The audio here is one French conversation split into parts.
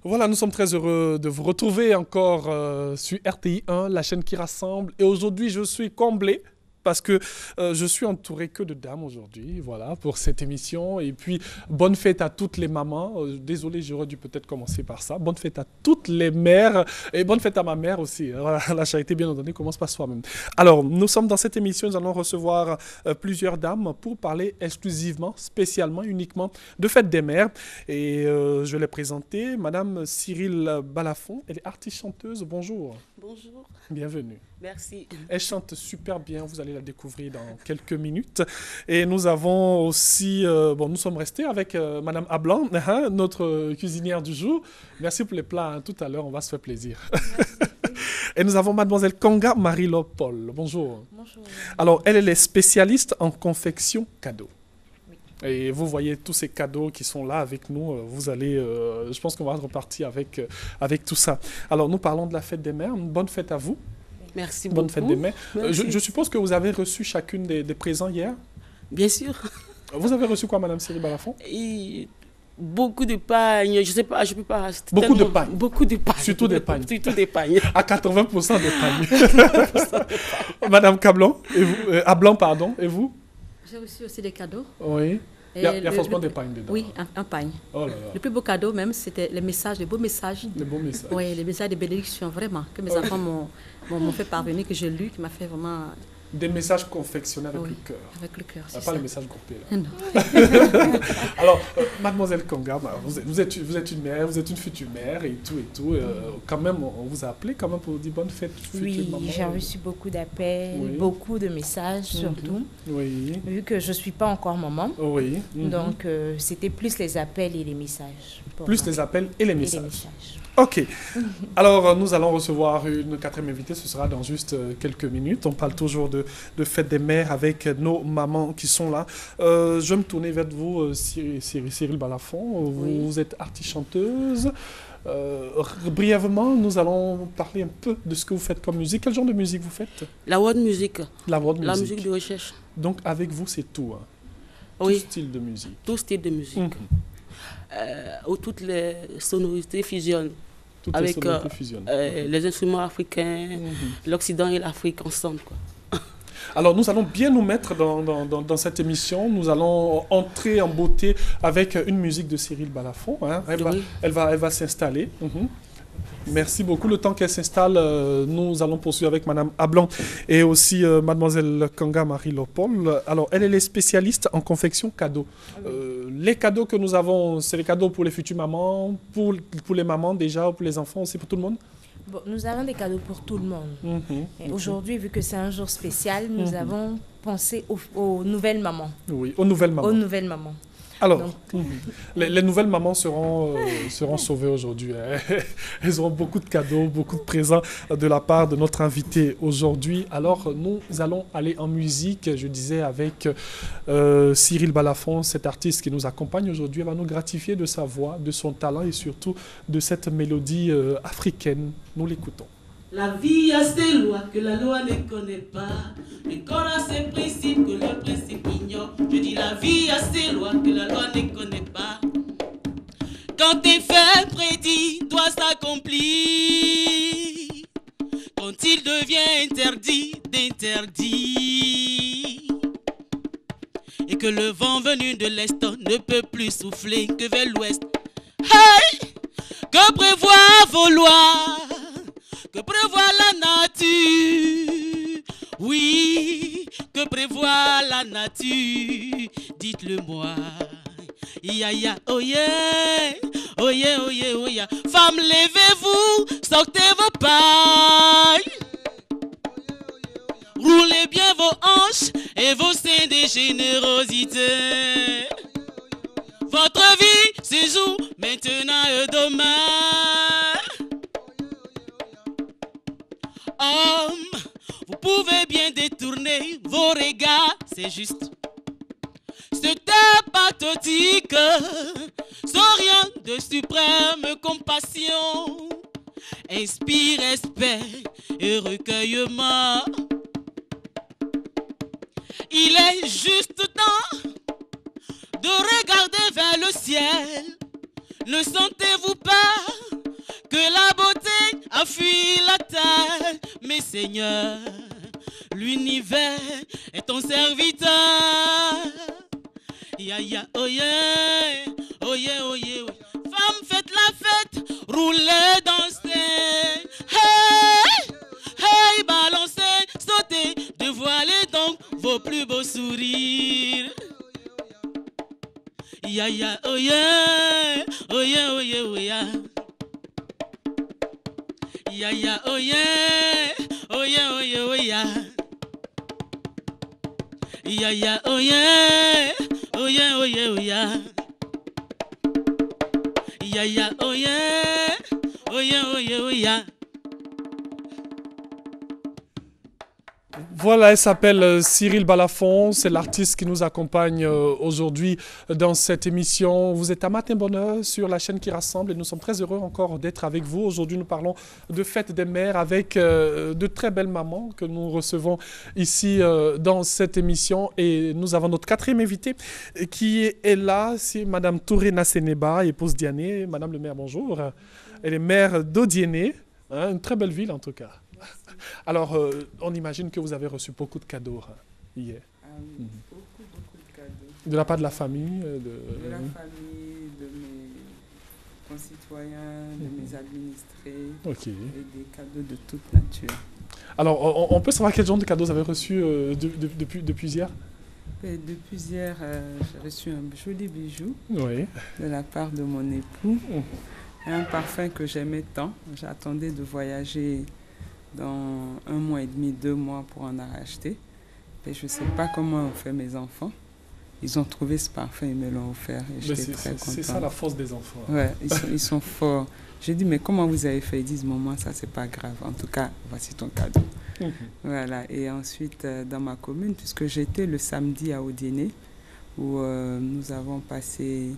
Voilà, nous sommes très heureux de vous retrouver encore sur RTI 1, la chaîne qui rassemble. Et aujourd'hui, je suis comblé parce que je suis entouré que de dames aujourd'hui, voilà, pour cette émission. Et puis, bonne fête à toutes les mamans. Désolé, j'aurais dû peut-être commencer par ça. Bonne fête à toutes les mères et bonne fête à ma mère aussi. Voilà, la charité, bien entendu, commence par soi-même. Alors, nous sommes dans cette émission, nous allons recevoir plusieurs dames pour parler exclusivement, spécialement, uniquement de fête des mères. Et je vais les présenter. Madame Cyril Balafon, elle est artiste-chanteuse. Bonjour. Bonjour. Bienvenue. Merci. Elle chante super bien, vous allez la découvrir dans quelques minutes. Et nous avons aussi, nous sommes restés avec Madame Ablan, notre cuisinière du jour. Merci pour les plats, hein. Tout à l'heure, on va se faire plaisir. Et nous avons Mademoiselle Kanga Marie-Lopol. Bonjour. Bonjour. Alors, elle est spécialiste en confection cadeau. Et vous voyez tous ces cadeaux qui sont là avec nous, vous allez, je pense qu'on va repartir avec tout ça. Alors, nous parlons de la fête des mères. Une bonne fête à vous. Merci Bonne beaucoup. fête des mères. Merci. Je suppose que vous avez reçu chacune des présents hier. Bien sûr. Vous avez reçu quoi, Madame Cyril Balafon? Et beaucoup de pagnes, je sais pas, je peux pas. Beaucoup de pagnes. Beaucoup de pagnes. Surtout des pagnes. Surtout des pagnes. À 80% des pagnes. Madame Cablan, et vous, Ablan, pardon, et vous? J'ai reçu aussi des cadeaux. Oui. Il y a forcément des pagnes dedans. Oui, un pagne. Oh là là. Le plus beau cadeau même, c'était les messages, les beaux messages. Les bons messages. Oui, les messages de bénédiction, vraiment, que mes enfants m'ont fait parvenir, que j'ai lu, qui m'a fait vraiment... Des messages confectionnés avec Oui, le cœur. avec le cœur, Ah, c'est pas ça. les messages groupés, là. Non. Alors, Mademoiselle Kanga, vous êtes une mère, vous êtes une future mère et tout. Quand même, on vous a appelé quand même pour vous dire bonne fête, future Oui, maman. j'ai reçu beaucoup d'appels, Oui. beaucoup de messages surtout, Oui. vu que je ne suis pas encore maman. Oui. Donc, c'était plus les appels et les messages. pour Plus moi. les appels et les Et les messages. messages. Ok. Alors, nous allons recevoir une quatrième invitée. Ce sera dans juste quelques minutes. On parle toujours de fête des mères avec nos mamans qui sont là. Je vais me tourner vers vous, Cyril Balafon. Vous êtes artiste-chanteuse. Brièvement, nous allons parler un peu de ce que vous faites comme musique. Quel genre de musique vous faites? La world music. La world La music. musique de recherche. Donc, avec vous, c'est tout. Hein. Oui. Tout style de musique. Tout style de musique. Mhm. Où toutes les sonorités fusionnent. Toutes Avec les sonorités fusionnent. les instruments africains, Mhm. l'Occident et l'Afrique ensemble, quoi. Alors, nous allons bien nous mettre dans cette émission. Nous allons entrer en beauté avec une musique de Cyril Balafon. Hein. Oui. Elle va s'installer. Mhm. Merci beaucoup. Le temps qu'elle s'installe, nous allons poursuivre avec Madame Ablan et aussi Mademoiselle Kanga Marie-Lopol. Alors, elle est spécialiste en confection cadeaux. Les cadeaux que nous avons, c'est les cadeaux pour les futures mamans, pour les mamans déjà, pour les enfants aussi, pour tout le monde. Bon, nous avons des cadeaux pour tout le monde. Mhm. Et aujourd'hui, vu que c'est un jour spécial, nous avons pensé aux nouvelles mamans. Oui, aux nouvelles mamans. Aux nouvelles mamans. Alors, Donc, les nouvelles mamans seront sauvées aujourd'hui. Hein. Elles auront beaucoup de cadeaux, beaucoup de présents de la part de notre invité aujourd'hui. Alors, nous allons aller en musique, je disais, avec Cyril Balafon, cet artiste qui nous accompagne aujourd'hui. Elle va nous gratifier de sa voix, de son talent et surtout de cette mélodie africaine. Nous l'écoutons. La vie a ses lois que la loi ne connaît pas. Le corps a ses principes que le principe ignore. Je dis la vie a ses lois que la loi ne connaît pas. Quand tes faits prédits doivent s'accomplir, quand il devient interdit d'interdire, et que le vent venu de l'Est ne peut plus souffler que vers l'Ouest. Hey! Que prévoit vos lois? Que prévoit la nature? Oui, que prévoit la nature? Dites-le-moi. Ya ya, oh yeah, oh yeah, oh yeah, oh yeah. Femmes, levez-vous, sortez vos pailles. Roulez bien vos hanches et vos seins de générosité. Votre vie se joue maintenant et demain. Homme, vous pouvez bien détourner vos regards, c'est juste. C'est pathétique, sans rien de suprême compassion. Inspire respect et recueillement. Il est juste temps de regarder vers le ciel. Ne sentez-vous pas fuir la terre, mais Seigneur, l'univers est ton serviteur. Ya ya, oh yeah, oh yeah, oh yeah, oh. Femme, faites la fête, roulez, dansez. Hey, hey, balancez, sautez, dévoilez donc vos plus beaux sourires. Ya ya, oh yeah, oh yeah, oh yeah, oh yeah. Ya ya, oh yeah, oh yeah, oh yeah, oh yeah. Ya ya, oh yeah, oh yeah, oh yeah, oh yeah. Ya ya, oh yeah, oh yeah, oh yeah, oh yeah. Voilà, elle s'appelle Cyril Balafon, c'est l'artiste qui nous accompagne aujourd'hui dans cette émission. Vous êtes à Matin Bonheur sur la chaîne qui rassemble et nous sommes très heureux encore d'être avec vous. Aujourd'hui, nous parlons de fête des mères avec de très belles mamans que nous recevons ici dans cette émission. Et nous avons notre quatrième invitée qui est là, c'est Madame Touré Nasseneba, épouse Diané. Madame le maire, bonjour. Elle est maire d'Odiéné, hein, une très belle ville en tout cas. Alors, on imagine que vous avez reçu beaucoup de cadeaux hier. Beaucoup de cadeaux. De la part de la famille De la famille, de mes concitoyens, de mes administrés, Ok. et des cadeaux de toute nature. Alors, on peut savoir quel genre de cadeaux vous avez reçus depuis hier? Et depuis hier, j'ai reçu un joli bijou Oui. de la part de mon époux, un parfum que j'aimais tant. J'attendais de voyager dans 1 mois et demi, 2 mois pour en racheter. Et je ne sais pas comment ont fait mes enfants. Ils ont trouvé ce parfum, ils me l'ont offert et j'étais très contente. C'est ça la force des enfants. Ouais, ils sont forts. J'ai dit, mais comment vous avez fait? Ils disent, maman, ça c'est pas grave. En tout cas, voici ton cadeau. Voilà. Et ensuite, dans ma commune, puisque j'étais le samedi à Odiéné, où nous avons passé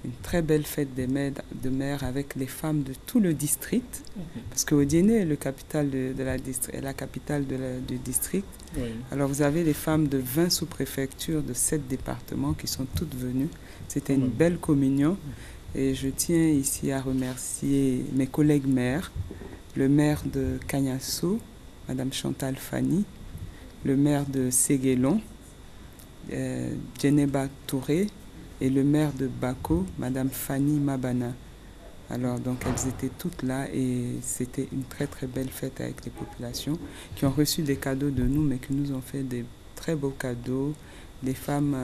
une très belle fête des mères avec les femmes de tout le district. Parce que Odiéné est la capitale du district. Oui. Alors vous avez les femmes de 20 sous-préfectures de 7 départements qui sont toutes venues. C'était une belle communion. Et je tiens ici à remercier mes collègues maires, le maire de Cagnasso, Madame Chantal Fanny, le maire de Séguélon, Djeneba Touré, et le maire de Bako, Madame Fanny Mabana. Alors, donc, elles étaient toutes là et c'était une très, très belle fête avec les populations qui ont reçu des cadeaux de nous, mais qui nous ont fait des très beaux cadeaux. Les femmes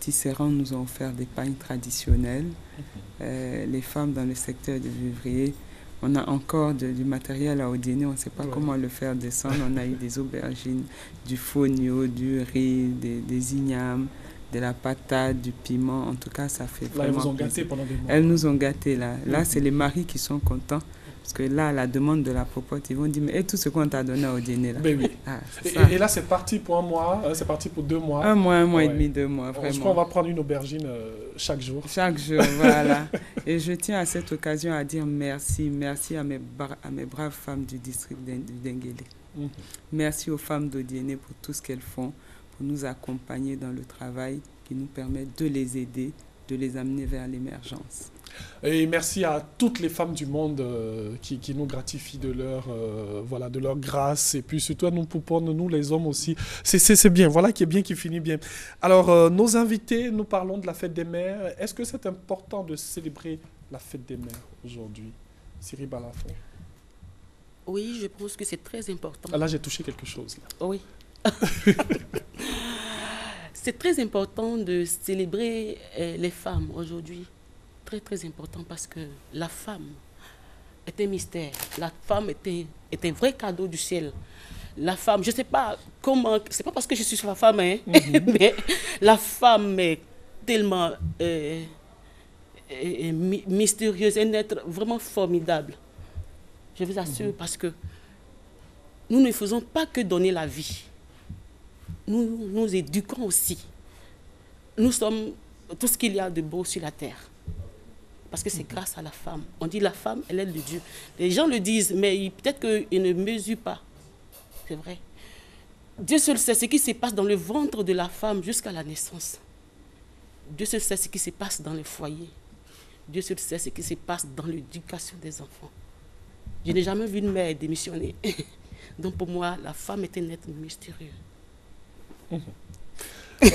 tisserandes nous ont offert des pagnes traditionnelles. Les femmes dans le secteur du vivrier, on a encore du matériel à Odiéné, on ne sait pas comment le faire descendre. On a eu des aubergines, du fonio, du riz, des ignames, de la patate, du piment. En tout cas, ça fait vraiment Là, elles vous ont plaisir. gâtés pendant des mois. Elles nous ont gâtés là. Là, c'est les maris qui sont contents. Parce que là, à la demande de la popote, ils vont dire, mais tout ce qu'on t'a donné au dîner là. Ben oui. Ah, ça. Et là, c'est parti pour 1 mois, c'est parti pour 2 mois. 1 mois, 1 mois et Ouais. demi, 2 mois, vraiment. Je crois qu'on va prendre une aubergine chaque jour. Chaque jour, voilà. Et je tiens à cette occasion à dire merci à mes braves femmes du district du Denguélé. Merci aux femmes d'Odiéné pour tout ce qu'elles font, pour nous accompagner dans le travail qui nous permet de les aider, de les amener vers l'émergence. Et merci à toutes les femmes du monde qui nous gratifient de leur grâce. Et puis surtout à nous poupons, nous les hommes aussi. C'est bien, voilà qui est bien, qui finit bien. Alors, nos invités, nous parlons de la fête des mères. Est-ce que c'est important de célébrer la fête des mères aujourd'hui? Cyril Balafon. Oui, je pense que c'est très important. Ah, là, j'ai touché quelque chose. Là. Oui. C'est très important de célébrer les femmes aujourd'hui. Très, très important parce que la femme est un mystère. La femme est un vrai cadeau du ciel. La femme, je ne sais pas comment, c'est pas parce que je suis la femme, hein, mais la femme est tellement mystérieuse, un être vraiment formidable. Je vous assure, parce que nous ne faisons pas que donner la vie. Nous nous éduquons aussi. Nous sommes tout ce qu'il y a de beau sur la terre. Parce que c'est grâce à la femme. On dit la femme, elle est de Dieu. Les gens le disent, mais peut-être qu'ils ne mesurent pas. C'est vrai. Dieu seul sait ce qui se passe dans le ventre de la femme jusqu'à la naissance. Dieu seul sait ce qui se passe dans le foyer. Dieu seul sait ce qui se passe dans l'éducation des enfants. Je n'ai jamais vu une mère démissionner. Donc pour moi, la femme est un être mystérieux.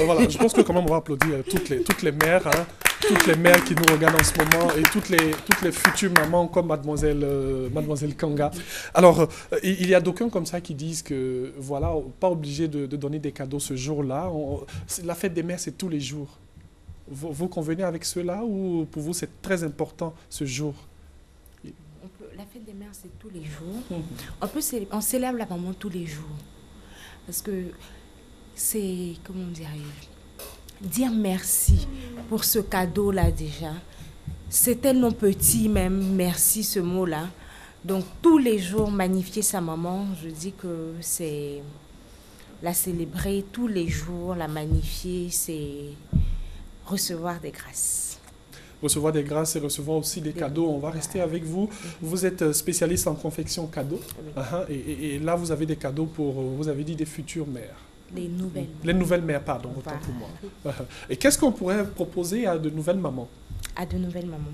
Voilà, je pense que quand même on va applaudir toutes les mères, hein, toutes les mères qui nous regardent en ce moment et toutes les futures mamans comme mademoiselle Kanga. Alors, il y a d'aucuns comme ça qui disent que voilà, pas obligé de donner des cadeaux ce jour-là. La fête des mères, c'est tous les jours. Vous convenez avec cela ou pour vous c'est très important ce jour? La fête des mères, c'est tous les jours. On célèbre la maman tous les jours. Parce que c'est, comment dirais-je, dire merci pour ce cadeau-là déjà. C'est tellement petit même, merci ce mot-là. Donc tous les jours, magnifier sa maman, je dis que c'est la célébrer tous les jours, la magnifier, c'est recevoir des grâces. Recevoir des grâces et recevoir aussi des cadeaux. On va rester avec vous. Vous êtes spécialiste en confection cadeaux. Et là, vous avez des cadeaux pour, vous avez dit, des futures mères. Les nouvelles mères, pardon, autant pour moi. Et qu'est-ce qu'on pourrait proposer à de nouvelles mamans? À de nouvelles mamans.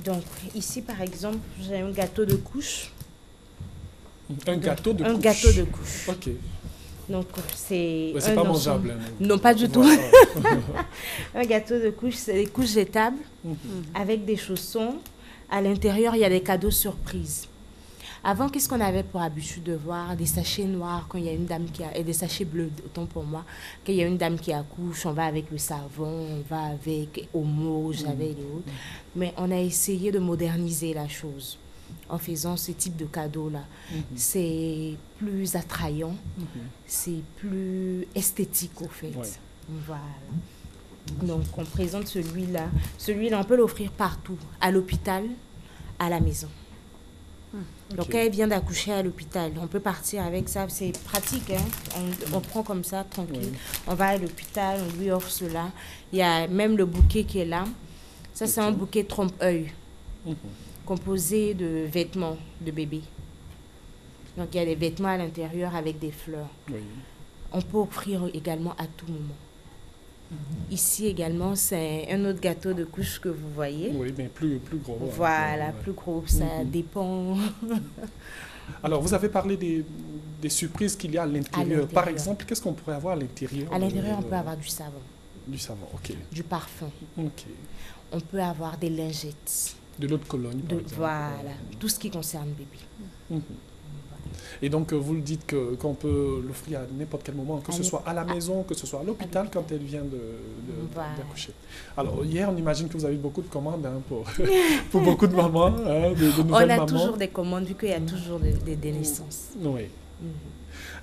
Donc, ici, par exemple, j'ai un gâteau de couche. Un gâteau de couche? Un gâteau de couche. Ok. Donc, c'est pas mangeable. Non, pas du tout. Un gâteau de couche, c'est des couches jetables avec des chaussons. À l'intérieur, il y a des cadeaux surprises. Avant, qu'est-ce qu'on avait pour habitude de voir? Des sachets noirs quand il y a une dame et des sachets bleus, autant pour moi. Quand il y a une dame qui accouche, on va avec le savon, on va avec Omo, Javel et autres. Mais on a essayé de moderniser la chose en faisant ce type de cadeau-là. C'est plus attrayant, c'est plus esthétique au fait. Voilà. Donc, on présente celui-là. Celui-là, on peut l'offrir partout, à l'hôpital, à la maison. Donc, quand elle vient d'accoucher à l'hôpital, on peut partir avec ça. C'est pratique, hein? On prend comme ça, tranquille. On va à l'hôpital, on lui offre cela. Il y a même le bouquet qui est là. Ça, c'est un bouquet trompe-œil, composé de vêtements de bébé. Donc, il y a des vêtements à l'intérieur avec des fleurs. On peut offrir également à tout moment. Ici également, c'est un autre gâteau de couche que vous voyez. Oui, mais plus gros. Voilà, plus gros, ça dépend. Alors, vous avez parlé des surprises qu'il y a à l'intérieur. Par exemple, qu'est-ce qu'on pourrait avoir à l'intérieur? À l'intérieur, on peut avoir du savon. Du savon, ok. Du parfum. Ok. On peut avoir des lingettes. De l'eau de Cologne, par exemple. Voilà, tout ce qui concerne le bébé. Et donc, vous le dites qu'on peut l'offrir à n'importe quel moment, que ce soit à la maison, que ce soit à l'hôpital quand elle vient d'accoucher. Alors, hier, on imagine que vous avez eu beaucoup de commandes pour beaucoup de mamans, de nouvelles mamans. On a toujours des commandes, vu qu'il y a toujours des naissances. Oui.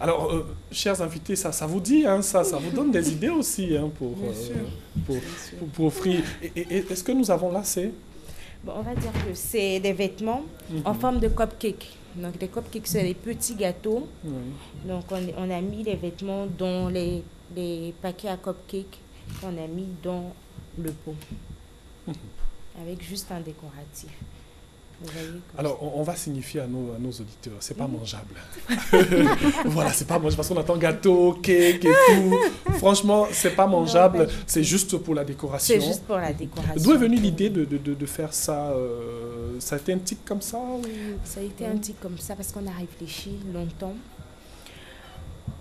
Alors, chers invités, ça vous dit, hein, ça vous donne des idées aussi hein, pour offrir. Et est-ce que nous avons là, Bon, on va dire que c'est des vêtements en forme de cupcake. Donc, les cupcakes, c'est des petits gâteaux. Donc, on a mis les vêtements dans les paquets à cupcakes qu'on a mis dans le pot. Avec juste un décoratif. Vous voyez, alors, on va signifier à nos auditeurs, c'est pas mangeable. Voilà, c'est pas mangeable parce qu'on attend gâteau, cake et tout. Franchement, c'est pas mangeable, c'est juste pour la décoration. C'est juste pour la décoration. D'où est venue l'idée de faire ça? Ça a été un tic comme ça Ça a été un tic comme ça parce qu'on a réfléchi longtemps.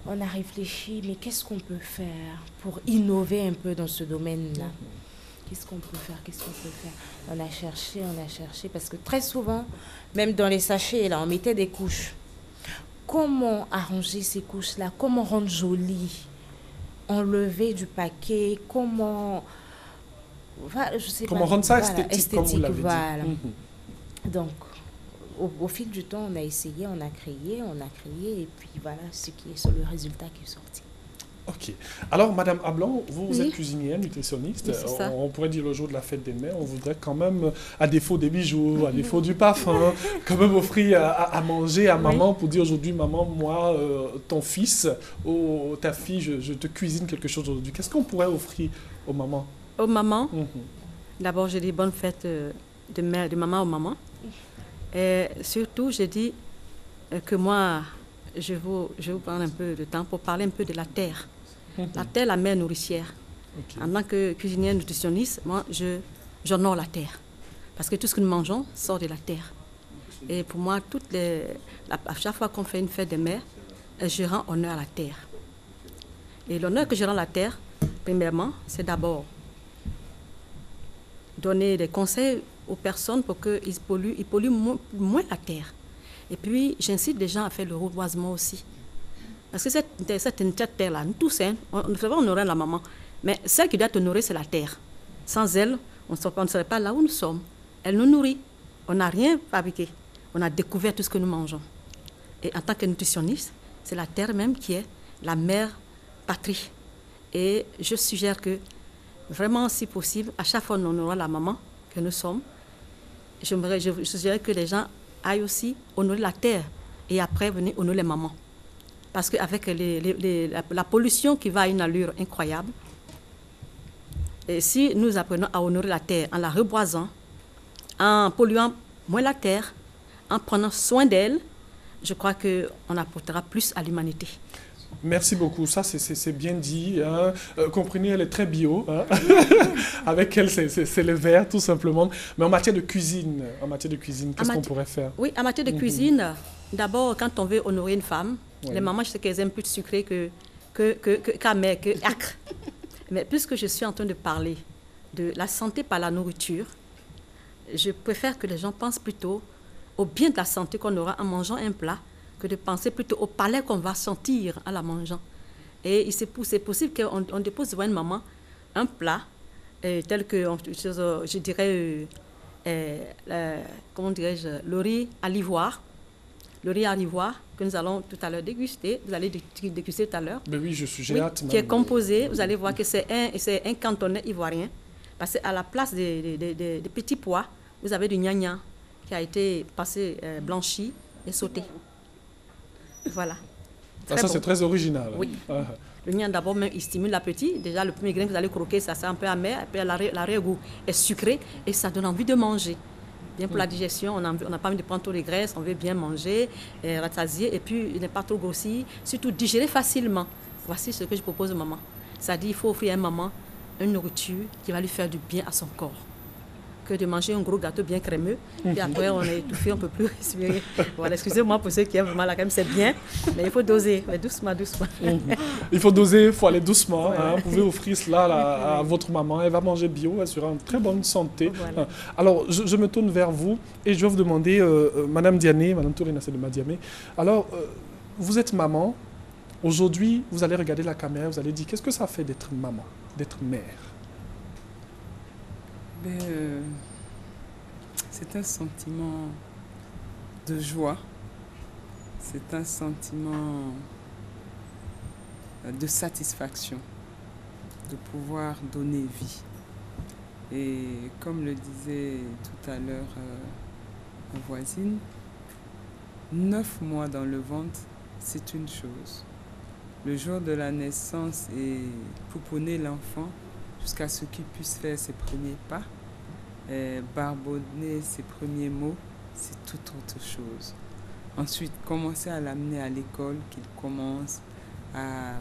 On a réfléchi, mais qu'est-ce qu'on peut faire pour innover un peu dans ce domaine-là? Qu'est-ce qu'on peut faire? On a cherché, parce que très souvent, même dans les sachets, là, on mettait des couches. Comment arranger ces couches-là? Comment rendre joli? Enlever du paquet? Comment... Enfin, je sais comment pas, rendre ça esthétique, comme vous l'avez dit. Donc, au fil du temps, on a essayé, on a créé, et puis voilà le résultat qui est sorti. Ok. Alors, Madame Ablon, vous êtes cuisinière, nutritionniste. Oui, on pourrait dire le jour de la fête des mères, on voudrait quand même, à défaut des bijoux, à défaut du parfum, quand même offrir à manger à maman pour dire aujourd'hui, maman, moi, ton fils ou ta fille, je te cuisine quelque chose aujourd'hui. Qu'est-ce qu'on pourrait offrir aux mamans? Aux mamans, d'abord, je dis bonne fête de maman aux mamans. Et surtout, je dis que moi, je vais prendre un peu de temps pour parler un peu de la terre. La terre, la mère nourricière. En tant que cuisinière nutritionniste, moi, j'honore la terre. Parce que tout ce que nous mangeons sort de la terre. Et pour moi, à chaque fois qu'on fait une fête des mères, je rends honneur à la terre. Et l'honneur que je rends à la terre, premièrement, c'est d'abord donner des conseils aux personnes pour qu'ils polluent moins la terre. Et puis, j'incite les gens à faire le reboisement aussi. Parce que cette terre-là, nous tous, on ne fait pas honorer la maman. Mais celle qui doit honorer, c'est la terre. Sans elle, on ne serait pas là où nous sommes. Elle nous nourrit. On n'a rien fabriqué. On a découvert tout ce que nous mangeons. Et en tant que nutritionniste, c'est la terre même qui est la mère patrie. Et je suggère que, vraiment, si possible, à chaque fois qu'on honorera la maman que nous sommes, je suggère que les gens aillent aussi honorer la terre et après venir honorer les mamans. Parce qu'avec la pollution qui va à une allure incroyable, et si nous apprenons à honorer la terre en la reboisant, en polluant moins la terre, en prenant soin d'elle, je crois qu'on apportera plus à l'humanité. Merci beaucoup, ça c'est bien dit. Hein. Comprenez, elle est très bio. Hein. Avec elle, c'est le vert tout simplement. Mais en matière de cuisine, qu'est-ce qu'on pourrait faire? Oui, en matière de cuisine, d'abord, quand on veut honorer une femme, les mamans, je sais qu'elles aiment plus sucré qu'amer, que acre. Mais puisque je suis en train de parler de la santé par la nourriture, je préfère que les gens pensent plutôt au bien de la santé qu'on aura en mangeant un plat que de penser plutôt au palais qu'on va sentir en la mangeant. Et c'est possible qu'on dépose devant une maman un plat tel que, je dirais, comment dirais-je, le riz à l'ivoire. Le riz à l'ivoire que nous allons tout à l'heure déguster. Vous allez déguster tout à l'heure. Ben oui, j'ai hâte. Qui est composé, vous allez voir que c'est un cantonais ivoirien. Parce qu'à la place des petits pois, vous avez du gnagna qui a été passé blanchi et sauté. Voilà. Ça, bon. C'est très original. Oui. Le gnagna, d'abord, il stimule l'appétit. Déjà, le premier grain que vous allez croquer, ça sent un peu amer. Puis l'arrière-goût est sucré et ça donne envie de manger. Bien pour la digestion, on n'a pas envie de prendre trop les graisses, on veut bien manger, rassasier, et puis il n'est pas trop grossi, surtout digérer facilement. Voici ce que je propose aux mamans. C'est-à-dire qu'il faut offrir à une maman une nourriture qui va lui faire du bien à son corps. Que de manger un gros gâteau bien crémeux, puis après on est étouffé, on ne peut plus respirer. Voilà, excusez-moi pour ceux qui aiment vraiment la crème, c'est bien, mais il faut doser, mais doucement. Il faut doser, il faut aller doucement. Hein. Vous pouvez offrir cela à votre maman, elle va manger bio, elle sera en très bonne santé. Voilà. Alors, je me tourne vers vous et je vais vous demander, Madame Diané, Madame Tourina Sedema Diamé, alors, vous êtes maman, aujourd'hui, vous allez regarder la caméra, vous allez dire, qu'est-ce que ça fait d'être maman, d'être mère? C'est un sentiment de joie, c'est un sentiment de satisfaction, de pouvoir donner vie. Et comme le disait tout à l'heure ma voisine, 9 mois dans le ventre, c'est une chose. Le jour de la naissance et pouponner l'enfant, jusqu'à ce qu'il puisse faire ses premiers pas, barbonner ses premiers mots, c'est tout autre chose. Ensuite, commencer à l'amener à l'école, qu'il commence à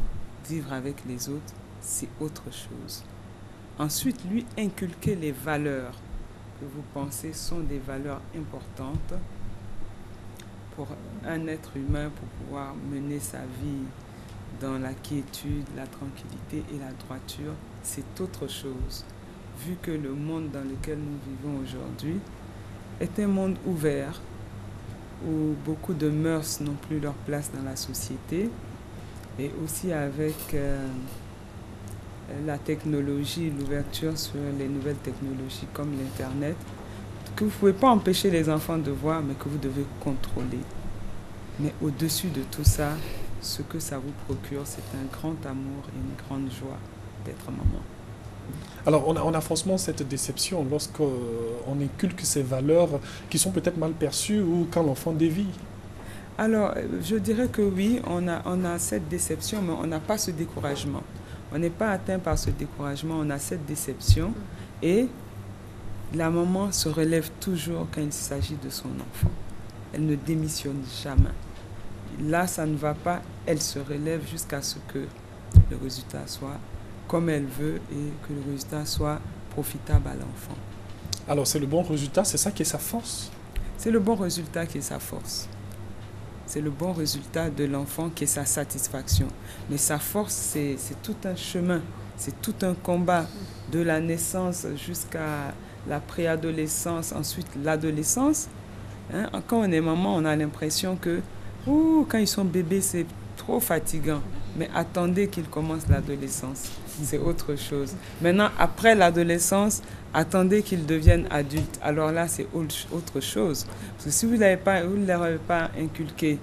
vivre avec les autres, c'est autre chose. Ensuite, lui inculquer les valeurs que vous pensez sont des valeurs importantes pour un être humain, pour pouvoir mener sa vie dans la quiétude, la tranquillité et la droiture, c'est autre chose. Vu que le monde dans lequel nous vivons aujourd'hui est un monde ouvert, où beaucoup de mœurs n'ont plus leur place dans la société, et aussi avec la technologie, l'ouverture sur les nouvelles technologies comme l'Internet, que vous ne pouvez pas empêcher les enfants de voir, mais que vous devez contrôler. Mais au-dessus de tout ça, ce que ça vous procure, c'est un grand amour et une grande joie d'être maman. Alors, on a forcément cette déception lorsqu'on inculque ces valeurs qui sont peut-être mal perçues ou quand l'enfant dévie. Alors, je dirais que oui, on a cette déception, mais on n'a pas ce découragement. On n'est pas atteint par ce découragement, on a cette déception et la maman se relève toujours quand il s'agit de son enfant. Elle ne démissionne jamais. Là, ça ne va pas, elle se relève jusqu'à ce que le résultat soit comme elle veut et que le résultat soit profitable à l'enfant. Alors, c'est le bon résultat, c'est ça qui est sa force? c'est le bon résultat qui est sa force. C'est le bon résultat de l'enfant qui est sa satisfaction. Mais sa force, c'est tout un chemin, c'est tout un combat de la naissance jusqu'à la préadolescence, ensuite l'adolescence. Hein? Quand on est maman, on a l'impression que quand ils sont bébés, c'est trop fatigant. Mais attendez qu'ils commencent l'adolescence. C'est autre chose. Maintenant, après l'adolescence, attendez qu'ils deviennent adultes. Alors là, c'est autre chose. Parce que si vous ne leur avez pas inculqué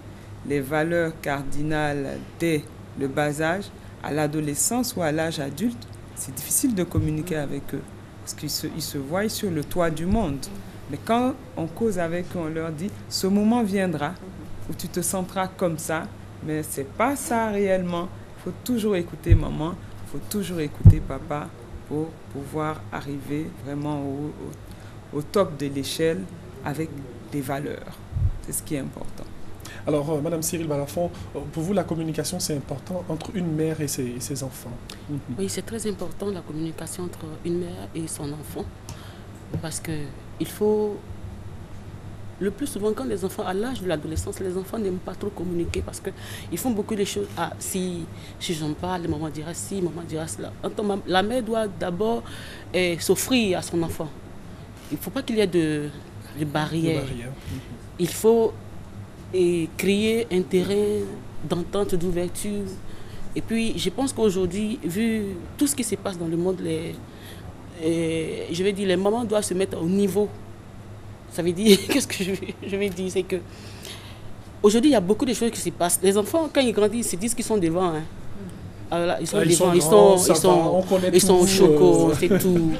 les valeurs cardinales dès le bas âge, à l'adolescence ou à l'âge adulte, c'est difficile de communiquer avec eux. Parce qu'ils se voient sur le toit du monde. Mais quand on cause avec eux, on leur dit, ce moment viendra où tu te sentiras comme ça, mais ce n'est pas ça réellement. Il faut toujours écouter maman, il faut toujours écouter papa pour pouvoir arriver vraiment au top de l'échelle avec des valeurs. C'est ce qui est important. Alors, Madame Cyril Balafon, pour vous, la communication, c'est important entre une mère et ses enfants. Oui, c'est très important la communication entre une mère et son enfant. Parce qu'il faut... Le plus souvent, quand les enfants, à l'âge de l'adolescence, les enfants n'aiment pas trop communiquer parce qu'ils font beaucoup de choses. Ah, si j'en parle, maman dira ci, maman dira cela. La mère doit d'abord s'offrir à son enfant. Il ne faut pas qu'il y ait de barrières. Il faut créer un terrain d'entente, d'ouverture. Et puis, je pense qu'aujourd'hui, vu tout ce qui se passe dans le monde, je vais dire, les mamans doivent se mettre au niveau. Ça veut dire, qu'est-ce que je vais dire, c'est que aujourd'hui, il y a beaucoup de choses qui se passent. Les enfants, quand ils grandissent, ils se disent qu'ils sont devant. Hein. Alors là, ils sont devant, ils sont au choco, c'est tout.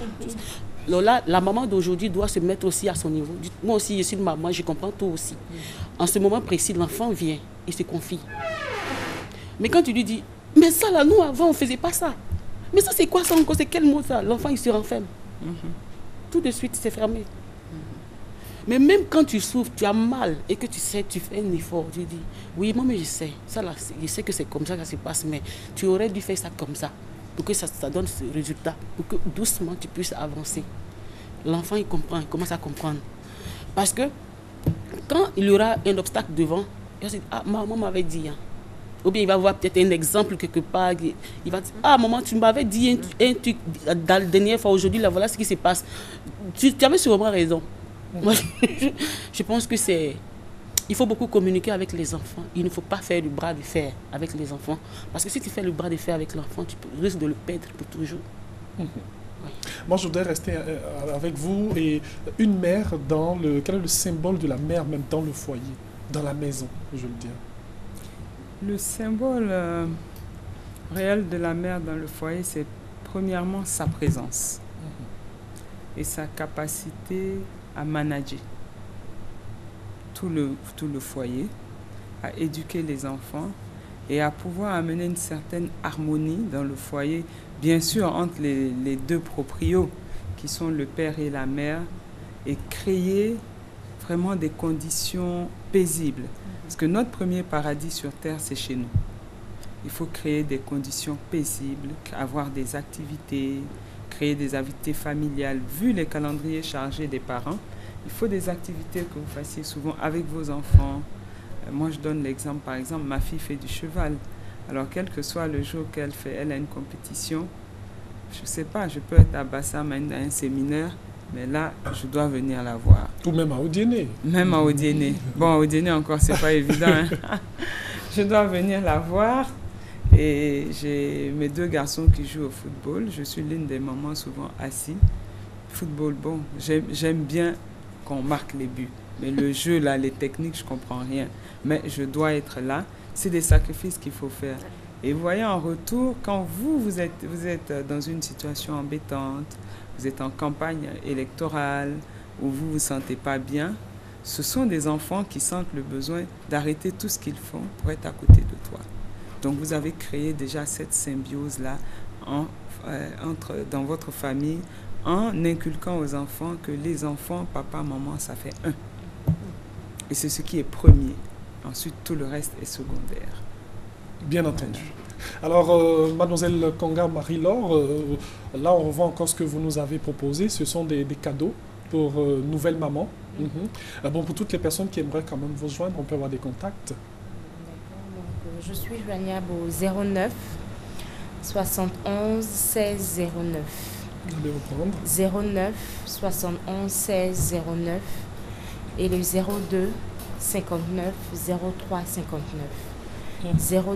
Alors là, la maman d'aujourd'hui doit se mettre aussi à son niveau. Moi aussi, je suis une maman, je comprends tout aussi. En ce moment précis, l'enfant vient, il se confie. Mais quand tu lui dis, mais ça là, nous avant, on ne faisait pas ça. Mais ça, c'est quoi ça encore? C'est quel mot ça? L'enfant, il se renferme. Tout de suite, c'est fermé. Mais même quand tu souffres, tu as mal et que tu sais, tu fais un effort, tu dis, oui, moi, mais je sais, ça là, je sais que c'est comme ça que ça se passe, mais tu aurais dû faire ça comme ça, pour que ça donne ce résultat, pour que doucement tu puisses avancer. L'enfant, il comprend, il commence à comprendre. Parce que quand il y aura un obstacle devant, il va se dire, ah, maman m'avait dit, hein. Ou bien il va voir peut-être un exemple quelque part, il va dire, ah, maman, tu m'avais dit un truc la dernière fois, aujourd'hui, là, voilà ce qui se passe. Tu avais sûrement raison. Moi, je pense que il faut beaucoup communiquer avec les enfants. Il ne faut pas faire du bras de fer avec les enfants. Parce que si tu fais le bras de fer avec l'enfant, tu risques de le perdre pour toujours. Oui. Moi, je voudrais rester avec vous. Et une mère, quel est le symbole de la mère même dans le foyer, dans la maison, je veux dire? Le symbole réel de la mère dans le foyer, c'est premièrement sa présence et sa capacité à manager tout le foyer, à éduquer les enfants et à pouvoir amener une certaine harmonie dans le foyer, bien sûr entre les deux proprios qui sont le père et la mère, et créer vraiment des conditions paisibles. Parce que notre premier paradis sur terre, c'est chez nous. Il faut créer des conditions paisibles, avoir des activités, créer des activités familiales. Vu les calendriers chargés des parents, il faut des activités que vous fassiez souvent avec vos enfants. Moi, je donne l'exemple, par exemple, ma fille fait du cheval. Alors, quel que soit le jour elle a une compétition, je ne sais pas, je peux être à Bassam à un séminaire, mais là, je dois venir la voir. Ou même à Odiéné. Même à Odiéné. Bon, à Odiéné encore, c'est pas évident. Hein. Je dois venir la voir. Et j'ai mes deux garçons qui jouent au football. Je suis l'une des mamans souvent assises. Football, bon, j'aime bien qu'on marque les buts. Mais le jeu, là, les techniques, je ne comprends rien. Mais je dois être là. C'est des sacrifices qu'il faut faire. Et vous voyez, en retour, quand vous êtes dans une situation embêtante, vous êtes en campagne électorale, où vous ne vous sentez pas bien, ce sont des enfants qui sentent le besoin d'arrêter tout ce qu'ils font pour être à côté de toi. Donc, vous avez créé déjà cette symbiose-là dans votre famille en inculquant aux enfants que les enfants, papa, maman, ça fait un. Et c'est ce qui est premier. Ensuite, tout le reste est secondaire. Bien entendu. Alors, mademoiselle Konga Marie-Laure, là, on voit encore ce que vous nous avez proposé. Ce sont des cadeaux pour Nouvelle Maman. Bon, pour toutes les personnes qui aimeraient quand même vous joindre, on peut avoir des contacts. D'accord. Donc, je suis joignable au 09 71 16 09. Je vais vous prendre. 09 71 16 09 et le 02 59 03 59.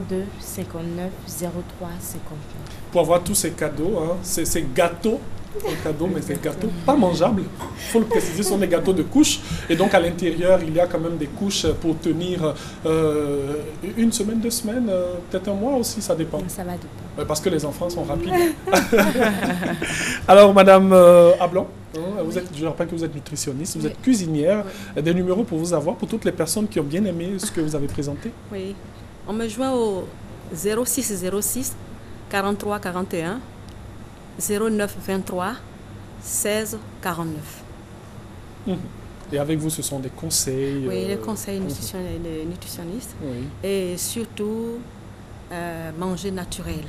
02 59 03 59. Pour avoir tous ces cadeaux, hein, ces gâteaux, mais ces gâteaux pas mangeables, il faut le préciser, ce sont des gâteaux de couches. Et donc à l'intérieur, il y a quand même des couches pour tenir une semaine, 2 semaines, peut-être un mois aussi, ça dépend. Ça va dépendre. Parce que les enfants sont rapides. Alors, Madame Ablon, je rappelle que vous êtes nutritionniste, vous êtes cuisinière. Des numéros pour vous avoir, pour toutes les personnes qui ont bien aimé ce que vous avez présenté. Oui, on me joint au 0606 43 41 09 23 16 49. Et avec vous, ce sont des conseils. Oui, les conseils nutritionnistes. Oui. Et surtout, manger naturel.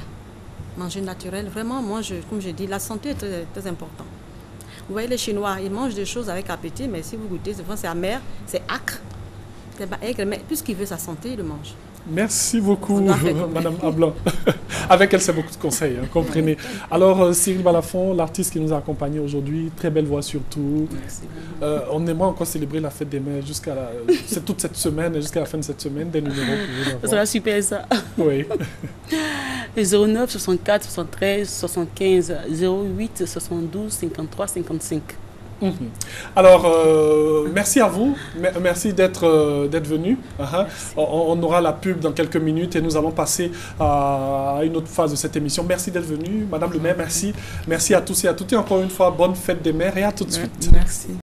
Manger naturel, vraiment, moi, comme je dis, la santé est très, très importante. Vous voyez, les Chinois, ils mangent des choses avec appétit, mais si vous goûtez, c'est amer, c'est acre. Mais puisqu'il veut sa santé, il le mange. Merci beaucoup, Madame Ablon. Avec elle, c'est beaucoup de conseils, hein, comprenez. Alors, Cyril Balafon, l'artiste qui nous a accompagnés aujourd'hui, très belle voix surtout. Merci. On aimerait encore célébrer la fête des mères toute cette semaine, jusqu'à la fin de cette semaine, des numéros pour vous avoir. Ça sera super, ça. Oui. Le 09 64 73 75 08 72 53 55. Alors, merci à vous. Merci d'être venu. On aura la pub dans quelques minutes et nous allons passer à une autre phase de cette émission. Merci d'être venu. Madame le maire, merci. Merci à tous et à toutes. Et encore une fois, bonne fête des mères et à tout de suite. Merci.